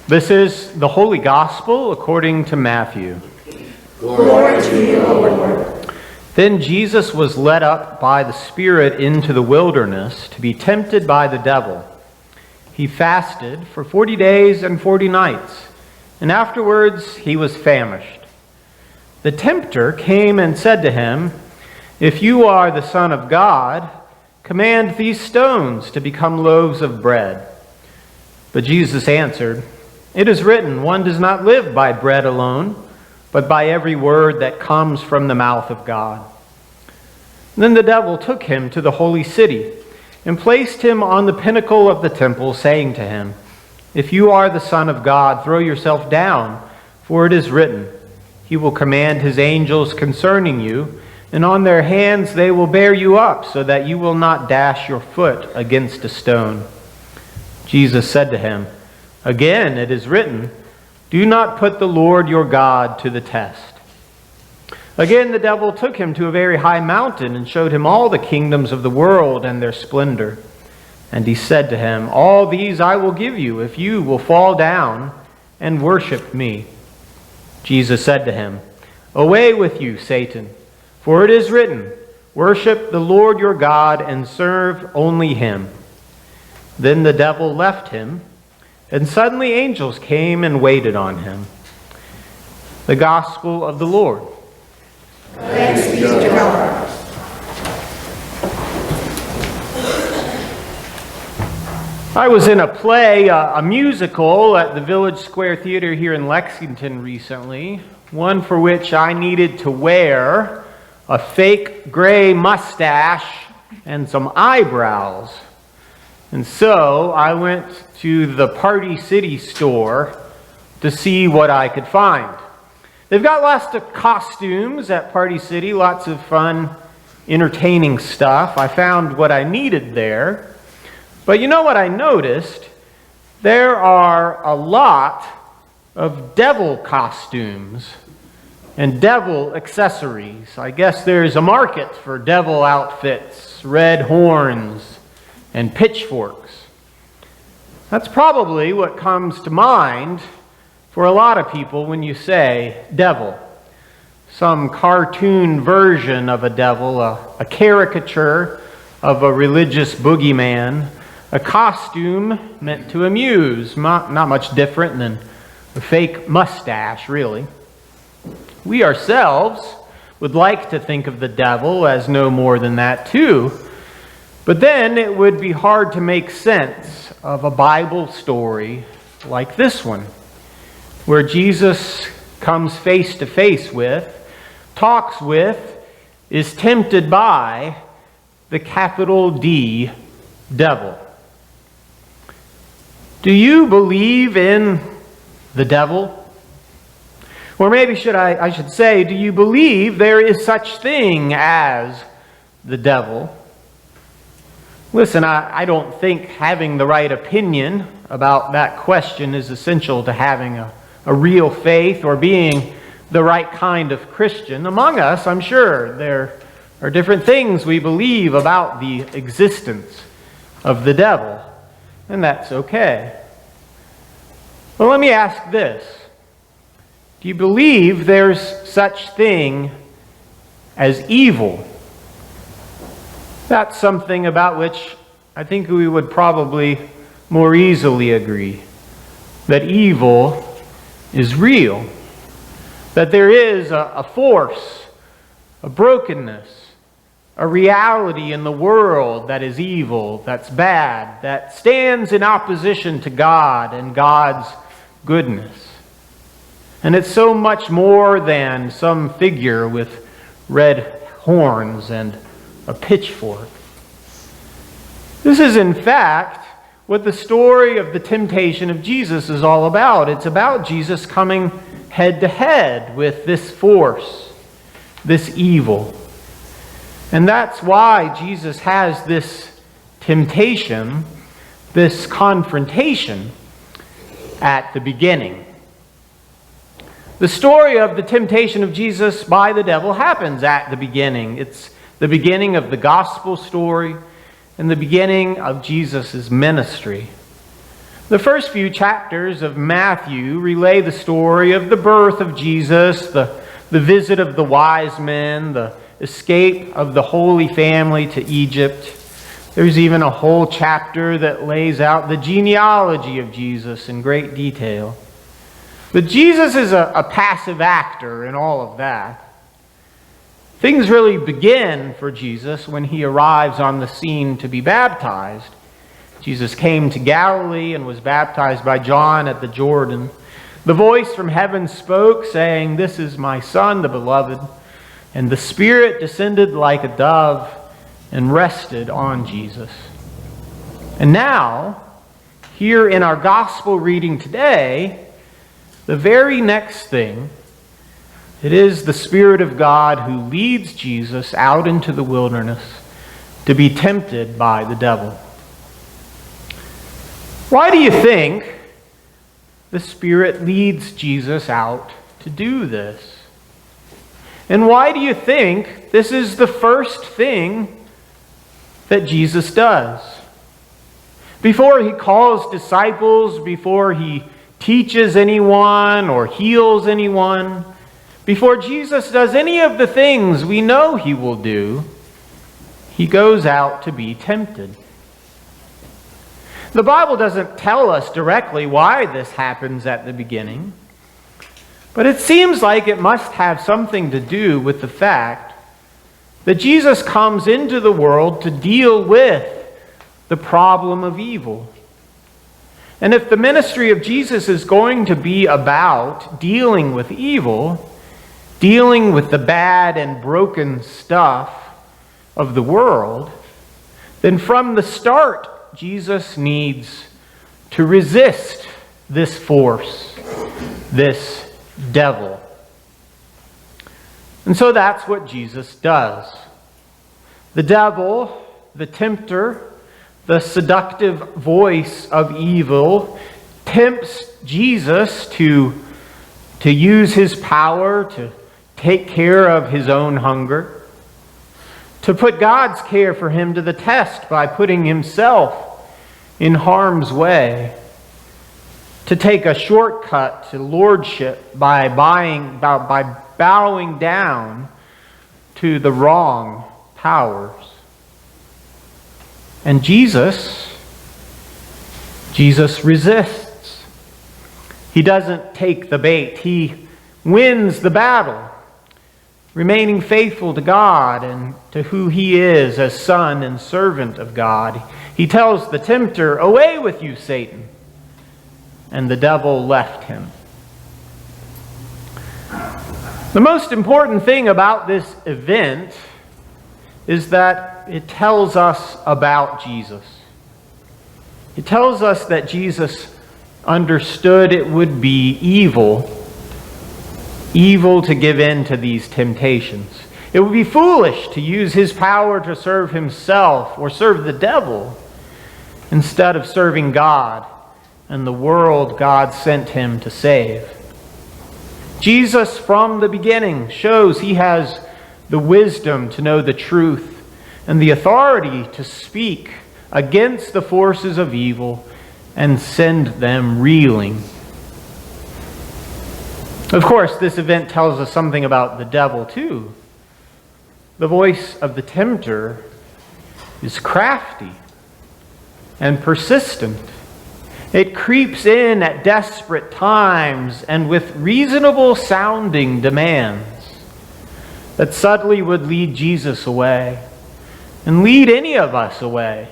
This is the Holy Gospel according to Matthew. Glory to you, O Lord. Then Jesus was led up by the Spirit into the wilderness to be tempted by the devil. He fasted for 40 days and 40 nights, and afterwards he was famished. The tempter came and said to him, "If you are the Son of God, command these stones to become loaves of bread." But Jesus answered, "It is written, one does not live by bread alone, but by every word that comes from the mouth of God." Then the devil took him to the holy city and placed him on the pinnacle of the temple, saying to him, "If you are the Son of God, throw yourself down, for it is written, He will command His angels concerning you, and on their hands they will bear you up, so that you will not dash your foot against a stone." Jesus said to him, "Again it is written, do not put the Lord your God to the test." Again the devil took him to a very high mountain and showed him all the kingdoms of the world and their splendor. And he said to him, "All these I will give you if you will fall down and worship me." Jesus said to him, "Away with you, Satan, for it is written, worship the Lord your God and serve only Him." Then the devil left him, and suddenly angels came and waited on him. The Gospel of the Lord. Thanks be to God. I was in a play, a musical at the Village Square Theater here in Lexington recently, one for which I needed to wear a fake gray mustache and some eyebrows. And so I went to the Party City store to see what I could find. They've got lots of costumes at Party City, lots of fun, entertaining stuff. I found what I needed there. But you know what I noticed? There are a lot of devil costumes and devil accessories. I guess there's a market for devil outfits, red horns, and pitchforks. That's probably what comes to mind for a lot of people when you say devil. Some cartoon version of a devil, a caricature of a religious boogeyman, a costume meant to amuse, not much different than a fake mustache, really. We ourselves would like to think of the devil as no more than that too, but then it would be hard to make sense of a Bible story like this one, where Jesus comes face to face with, talks with, is tempted by the capital D devil. Do you believe in the devil? Or maybe I should say, do you believe there is such thing as the devil? Listen, I don't think having the right opinion about that question is essential to having a real faith or being the right kind of Christian. Among us, I'm sure, there are different things we believe about the existence of the devil, and that's okay. Well, let me ask this. Do you believe there's such thing as evil? That's something about which I think we would probably more easily agree. That evil is real. That there is a force, a brokenness, a reality in the world that is evil, that's bad, that stands in opposition to God and God's goodness. And it's so much more than some figure with red horns and a pitchfork. This is, in fact, what the story of the temptation of Jesus is all about. It's about Jesus coming head to head with this force, this evil. And that's why Jesus has this temptation, this confrontation at the beginning. The story of the temptation of Jesus by the devil happens at the beginning. It's the beginning of the gospel story. and the beginning of Jesus' ministry. The first few chapters of Matthew relay the story of the birth of Jesus, the visit of the wise men, the escape of the Holy Family to Egypt. There's even a whole chapter that lays out the genealogy of Jesus in great detail. But Jesus is a passive actor in all of that. Things really begin for Jesus when he arrives on the scene to be baptized. Jesus came to Galilee and was baptized by John at the Jordan. The voice from heaven spoke, saying, "This is my Son, the beloved." And the Spirit descended like a dove and rested on Jesus. And now, here in our gospel reading today, the very next thing, it is the Spirit of God who leads Jesus out into the wilderness to be tempted by the devil. Why do you think the Spirit leads Jesus out to do this? And why do you think this is the first thing that Jesus does? Before he calls disciples, before he teaches anyone or heals anyone, before Jesus does any of the things we know he will do, he goes out to be tempted. The Bible doesn't tell us directly why this happens at the beginning, but it seems like it must have something to do with the fact that Jesus comes into the world to deal with the problem of evil. And if the ministry of Jesus is going to be about dealing with evil, dealing with the bad and broken stuff of the world, then from the start, Jesus needs to resist this force, this devil. And so that's what Jesus does. The devil, the tempter, the seductive voice of evil, tempts Jesus to use his power to take care of his own hunger, to put God's care for him to the test by putting himself in harm's way, to take a shortcut to lordship by bowing down to the wrong powers. And Jesus resists. He doesn't take the bait. He wins the battle, remaining faithful to God and to who he is as son and servant of God. He tells the tempter, "Away with you, Satan." And the devil left him. The most important thing about this event is that it tells us about Jesus. It tells us that Jesus understood it would be evil to give in to these temptations. It would be foolish to use his power to serve himself or serve the devil instead of serving God and the world God sent him to save. Jesus, from the beginning, shows he has the wisdom to know the truth and the authority to speak against the forces of evil and send them reeling. Of course, this event tells us something about the devil, too. The voice of the tempter is crafty and persistent. It creeps in at desperate times and with reasonable sounding demands that subtly would lead Jesus away and lead any of us away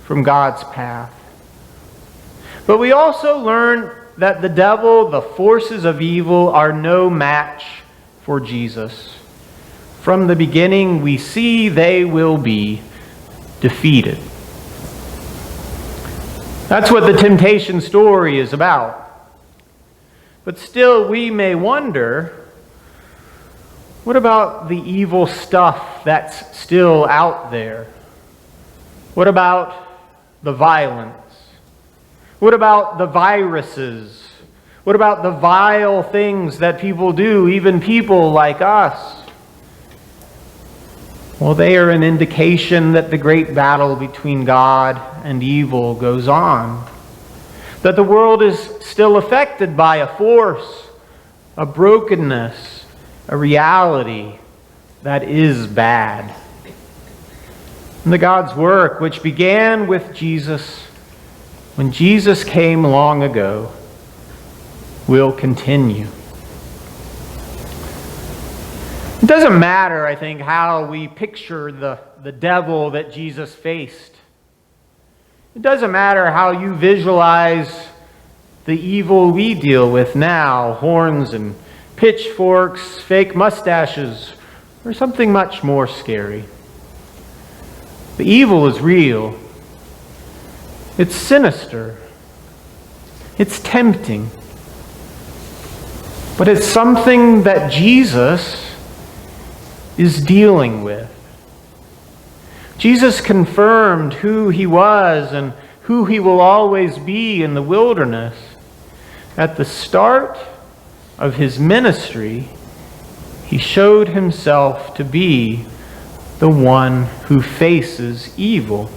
from God's path. But we also learn that the devil, the forces of evil, are no match for Jesus. From the beginning, we see they will be defeated. That's what the temptation story is about. But still, we may wonder, what about the evil stuff that's still out there? What about the violence? What about the viruses? What about the vile things that people do, even people like us? well, they are an indication that the great battle between God and evil goes on. That the world is still affected by a force, a brokenness, a reality that is bad. And the God's work, which began with Jesus, when Jesus came long ago, will continue. It doesn't matter, I think, how we picture the devil that Jesus faced. It doesn't matter how you visualize the evil we deal with now, horns and pitchforks, fake mustaches, or something much more scary. The evil is real. It's sinister. It's tempting. But it's something that Jesus is dealing with. Jesus confirmed who he was and who he will always be in the wilderness. At the start of his ministry, he showed himself to be the one who faces evil.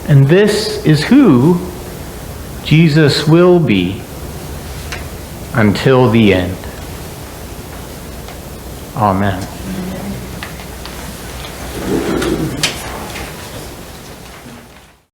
And this is who Jesus will be until the end. Amen.